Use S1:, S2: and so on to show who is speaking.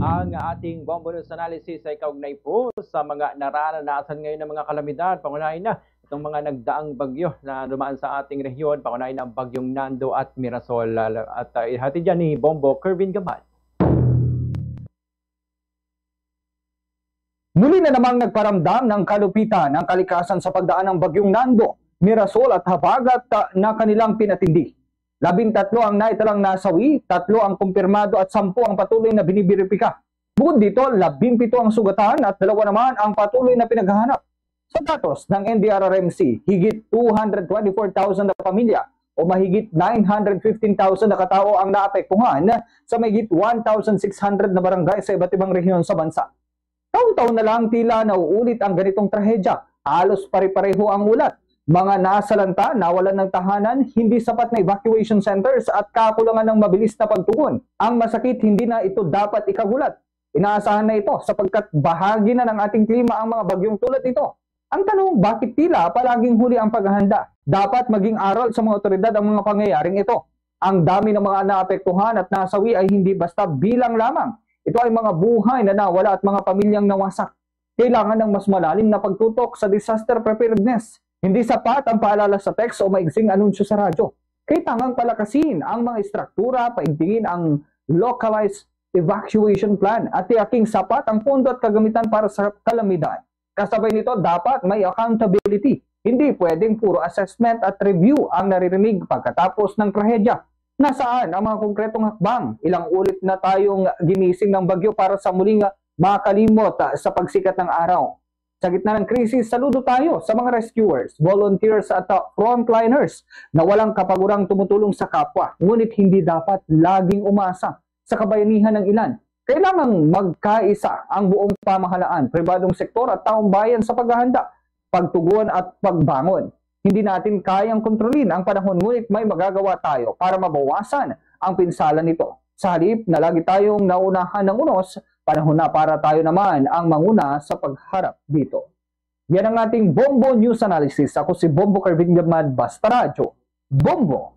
S1: Ang ating Bombo News Analysis ay kaugnay po sa mga nararanasan ngayon ng mga kalamidad. Pangunahin na itong mga nagdaang bagyo na dumaan sa ating rehiyon. Pangunahin na ang bagyong Nando at Mirasol. At hatid dyan ni Bombo Kervin Gamal.
S2: Muli na namang nagparamdam ng kalupitan ng kalikasan sa pagdaan ng bagyong Nando, Mirasol at Habagat na kanilang pinatindi. 13 ang naitalang nasawi, 3 ang kumpirmado at 10 ang patuloy na binibiripika. Bukod dito, 17 ang sugatan at 2 naman ang patuloy na pinaghahanap. Sa datos ng NDRRMC, higit 224,000 na pamilya o mahigit 915,000 na katao ang naapektuhan sa mahigit 1,600 na barangay sa iba't ibang rehiyon sa bansa. Taon-taon na lang tila nauulit ang ganitong trahedya. Halos pare-pareho ang ulat. Mga nasalanta, nawalan ng tahanan, hindi sapat na evacuation centers at kakulangan ng mabilis na pagtugon. Ang masakit, hindi na ito dapat ikagulat. Inaasahan na ito sapagkat bahagi na ng ating klima ang mga bagyong tulad ito. Ang tanong, bakit tila palaging huli ang paghahanda? Dapat maging aral sa mga otoridad ang mga pangyayaring ito. Ang dami ng mga naapektuhan at nasawi ay hindi basta bilang lamang. Ito ay mga buhay na nawala at mga pamilyang nawasak. Kailangan ng mas malalim na pagtutok sa disaster preparedness. Hindi sapat ang paalala sa text o maigsing anunsyo sa radyo. Kailangang palakasin ang mga istruktura, paigtingin ang localized evacuation plan at tiyaking sapat ang pondo at kagamitan para sa kalamidad. Kasabay nito, dapat may accountability. Hindi pwedeng puro assessment at review ang naririnig pagkatapos ng trahedya. Nasaan ang mga konkretong hakbang? Ilang ulit na tayong ginising ng bagyo para sa muling makalimot sa pagsikat ng araw. Sa gitna ng krisis, saludo tayo sa mga rescuers, volunteers at frontliners na walang kapagurang tumutulong sa kapwa. Ngunit hindi dapat laging umasa sa kabayanihan ng ilan. Kailangang magkaisa ang buong pamahalaan, pribadong sektor at taong bayan sa paghahanda, pagtugon at pagbangon. Hindi natin kayang kontrolin ang panahon, ngunit may magagawa tayo para mabawasan ang pinsala nito. Sa halip na lagi tayong naunahan ng unos, panahon na para tayo naman ang manguna sa pagharap dito. Yan ang ating Bombo News Analysis. Ako si Bombo Kervin Gamal, Basta Radyo, Bombo!